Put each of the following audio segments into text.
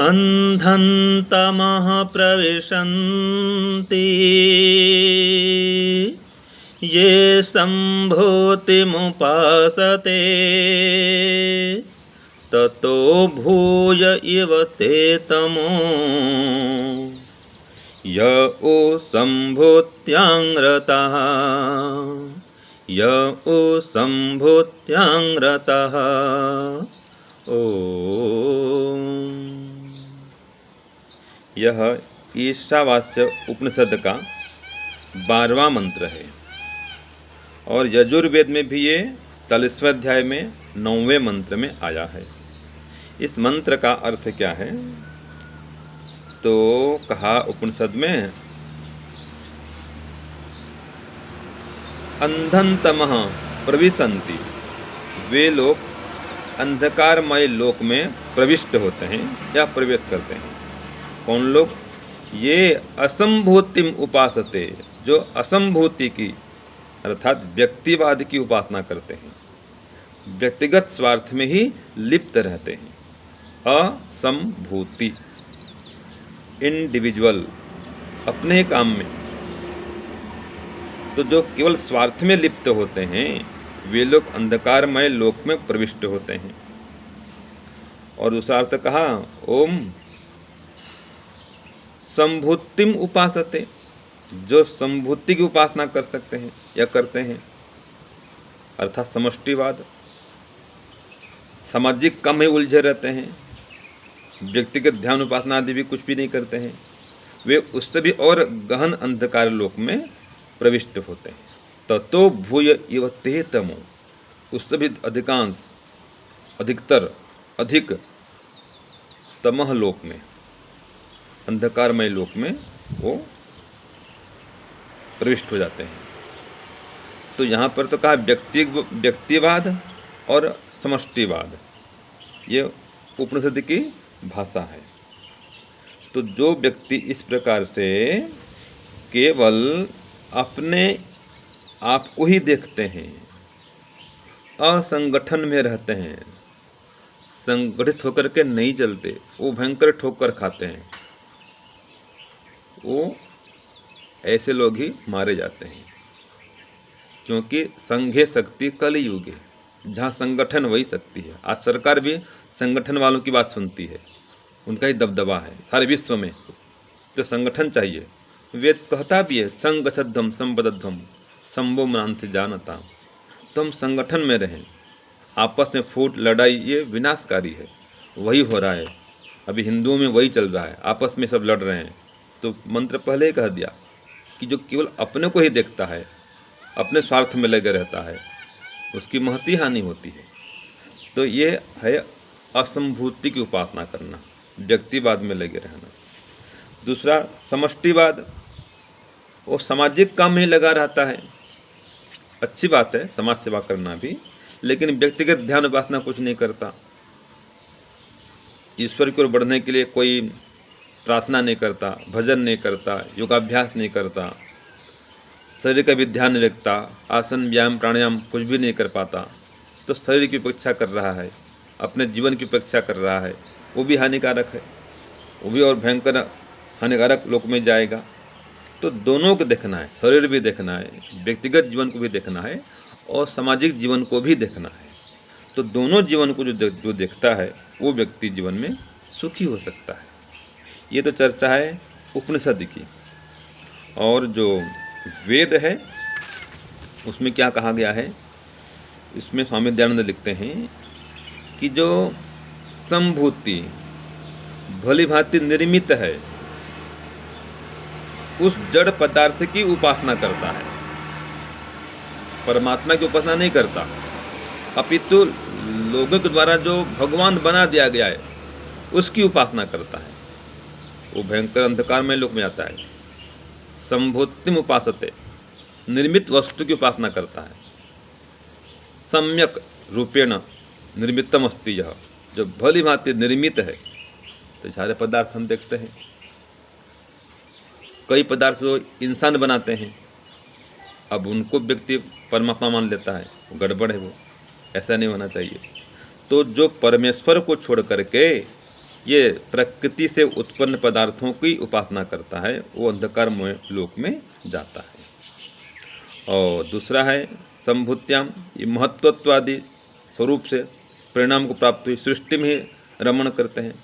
अंधन्तमः प्रविशन्ति ये सम्भूतिमुपासते ततो भूय इव ते तमो य उ सम्भूत्याङ्रतः य उ सम्भूत्याङ्रतः। ओम। यह ईशावास्य उपनिषद का 12वां मंत्र है और यजुर्वेद में भी ये 40वें अध्याय में 9वें मंत्र में आया है। इस मंत्र का अर्थ क्या है? तो कहा उपनिषद में अंधन्तमः प्रविशन्ति, वे लोग अंधकारमय लोक में प्रविष्ट होते हैं या प्रवेश करते हैं। कौन लोग? ये असंभूतिम उपासते, जो असंभूति की अर्थात व्यक्तिवाद की उपासना करते हैं, व्यक्तिगत स्वार्थ में ही लिप्त रहते हैं। असंभूति, इंडिविजुअल, अपने काम में। तो जो केवल स्वार्थ में लिप्त होते हैं वे लोग अंधकारमय लोक में प्रविष्ट होते हैं। और दूसरा अर्थ कहा ओम संभूतिम उपासते, जो संभूति की उपासना कर सकते हैं या करते हैं, अर्थात समष्टिवाद। सामाजिक काम में उलझे रहते हैं, व्यक्तिगत ध्यान उपासना आदि भी कुछ भी नहीं करते हैं, वे उससे भी और गहन अंधकार लोक में प्रविष्ट होते हैं। ततो भूय इव ते तमो, उससे भी अधिकांश, अधिकतर, अधिक तमह लोक में, अंधकारमय लोक में वो प्रविष्ट हो जाते हैं। तो यहाँ पर तो कहा व्यक्तिवाद और समष्टिवाद, ये उपनिषद की भाषा है। तो जो व्यक्ति इस प्रकार से केवल अपने आप को ही देखते हैं, असंगठन में रहते हैं, संगठित होकर के नहीं चलते, वो भयंकर ठोकर खाते हैं, वो ऐसे लोग ही मारे जाते हैं। क्योंकि संघे शक्ति कलयुग है, जहाँ संगठन वही शक्ति है। आज सरकार भी संगठन वालों की बात सुनती है, उनका ही दबदबा है सारे विश्व में। तो संगठन चाहिए। वेद कहता भी है संगठध्वम संबद्धध्वम संभो मनांति जानता। तो हम संगठन में रहें, आपस में फूट लड़ाई ये विनाशकारी है, वही हो रहा है। अभी हिंदुओं में वही चल रहा है, आपस में सब लड़ रहे हैं। तो मंत्र पहले ही कह दिया कि जो केवल अपने को ही देखता है, अपने स्वार्थ में लगे रहता है, उसकी महती हानि होती है। तो ये है असंभूति की उपासना करना, व्यक्तिवाद में लगे रहना। दूसरा समष्टिवाद, वो सामाजिक काम में लगा रहता है। अच्छी बात है समाज सेवा करना भी, लेकिन व्यक्तिगत ध्यान उपासना कुछ नहीं करता। ईश्वर की ओर बढ़ने के लिए कोई प्रार्थना नहीं करता, भजन नहीं करता, योगाभ्यास नहीं करता, शरीर का भी ध्यान नहीं रखता, आसन व्यायाम प्राणायाम कुछ भी नहीं कर पाता। तो शरीर की उपेक्षा कर रहा है, अपने जीवन की उपेक्षा कर रहा है, वो भी हानिकारक है, वो भी और भयंकर हानिकारक लोक में जाएगा। तो दोनों को देखना है, शरीर भी देखना है, व्यक्तिगत जीवन को भी देखना है और सामाजिक जीवन को भी देखना है। तो दोनों जीवन को जो देखता है वो व्यक्ति जीवन में सुखी हो सकता है। ये तो चर्चा है उपनिषद की। और जो वेद है उसमें क्या कहा गया है, इसमें स्वामी दयानंद लिखते हैं कि जो संभूति भली भांति निर्मित है उस जड़ पदार्थ की उपासना करता है, परमात्मा की उपासना नहीं करता, अपितु लोगों के द्वारा जो भगवान बना दिया गया है उसकी उपासना करता है। वो भयंकर अंधकार में लोक में आता है। संभूतिम उपासते, निर्मित वस्तु की उपासना करता है। सम्यक रूपेण निर्मितम अस्ति, यह जो भली भांति निर्मित है। तो सारे पदार्थ हम देखते हैं, कई पदार्थ जो इंसान बनाते हैं, अब उनको व्यक्ति परमात्मा मान लेता है, वो गड़बड़ है, वो ऐसा नहीं होना चाहिए। तो जो परमेश्वर को छोड़ करके ये प्रकृति से उत्पन्न पदार्थों की उपासना करता है वो अंधकारमय लोक में जाता है। और दूसरा है संभूत्याम, ये महत्वत्वादि स्वरूप से परिणाम को प्राप्त हुई सृष्टि में ही रमण करते हैं।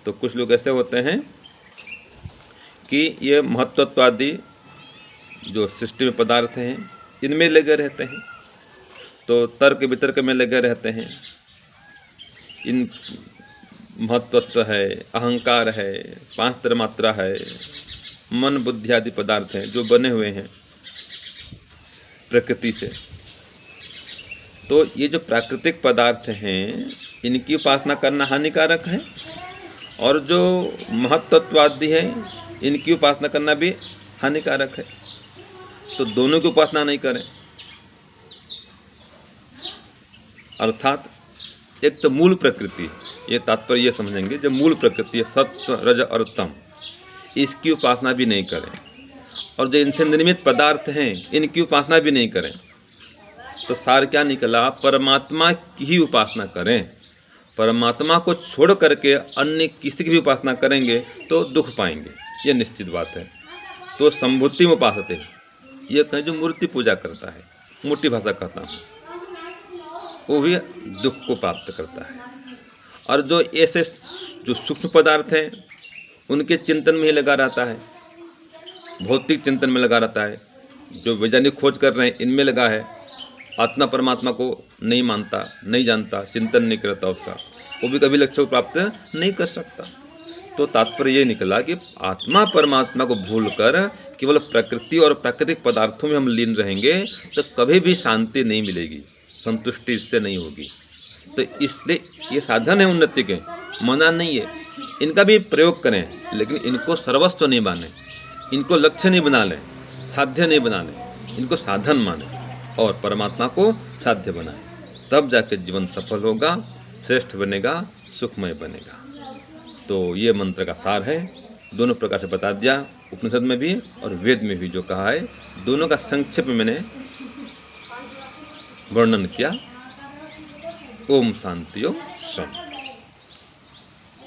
तो कुछ लोग ऐसे होते हैं कि ये महत्वत्वादि जो सृष्टि में पदार्थ हैं इनमें लगे रहते हैं, तो तर्क वितर्क में लगे रहते हैं। इन महत्वत्व है, अहंकार है, पांच तन्मात्रा है, मन बुद्धि आदि पदार्थ हैं जो बने हुए हैं प्रकृति से। तो ये जो प्राकृतिक पदार्थ हैं इनकी उपासना करना हानिकारक है, और जो महत्वत्वादि है इनकी उपासना करना भी हानिकारक है। तो दोनों की उपासना नहीं करें। अर्थात एक तो मूल प्रकृति, ये तात्पर्य ये समझेंगे, जो मूल प्रकृति है सत्व रज और तम, इसकी उपासना भी नहीं करें, और जो इनसे निर्मित पदार्थ हैं इनकी उपासना भी नहीं करें। तो सार क्या निकला? परमात्मा की ही उपासना करें। परमात्मा को छोड़ करके अन्य किसी की भी उपासना करेंगे तो दुख पाएंगे, ये निश्चित बात है। तो संभूति में उपासते, ये कहें जो मूर्ति पूजा करता है, मोटी भाषा कहता हूँ, वो भी दुख को प्राप्त करता है। और जो ऐसे जो सूक्ष्म पदार्थ हैं उनके चिंतन में ही लगा रहता है, भौतिक चिंतन में लगा रहता है, जो वैज्ञानिक खोज कर रहे हैं इनमें लगा है, आत्मा परमात्मा को नहीं मानता, नहीं जानता, चिंतन नहीं करता उसका, वो भी कभी लक्ष्य को प्राप्त नहीं कर सकता। तो तात्पर्य ये निकला कि आत्मा परमात्मा को भूलकर केवल प्रकृति और प्राकृतिक पदार्थों में हम लीन रहेंगे तो कभी भी शांति नहीं मिलेगी, संतुष्टि इससे नहीं होगी। तो इसलिए ये साधन है उन्नति के, मना नहीं है, इनका भी प्रयोग करें, लेकिन इनको सर्वस्व नहीं माने, इनको लक्ष्य नहीं बना लें, साध्य नहीं बना लें, इनको साधन माने और परमात्मा को साध्य बनाए, तब जाके जीवन सफल होगा, श्रेष्ठ बनेगा, सुखमय बनेगा। तो ये मंत्र का सार है, दोनों प्रकार से बता दिया, उपनिषद में भी और वेद में भी जो कहा है, दोनों का संक्षेप में मैंने वर्णन किया। ओम शांति ओम शांति।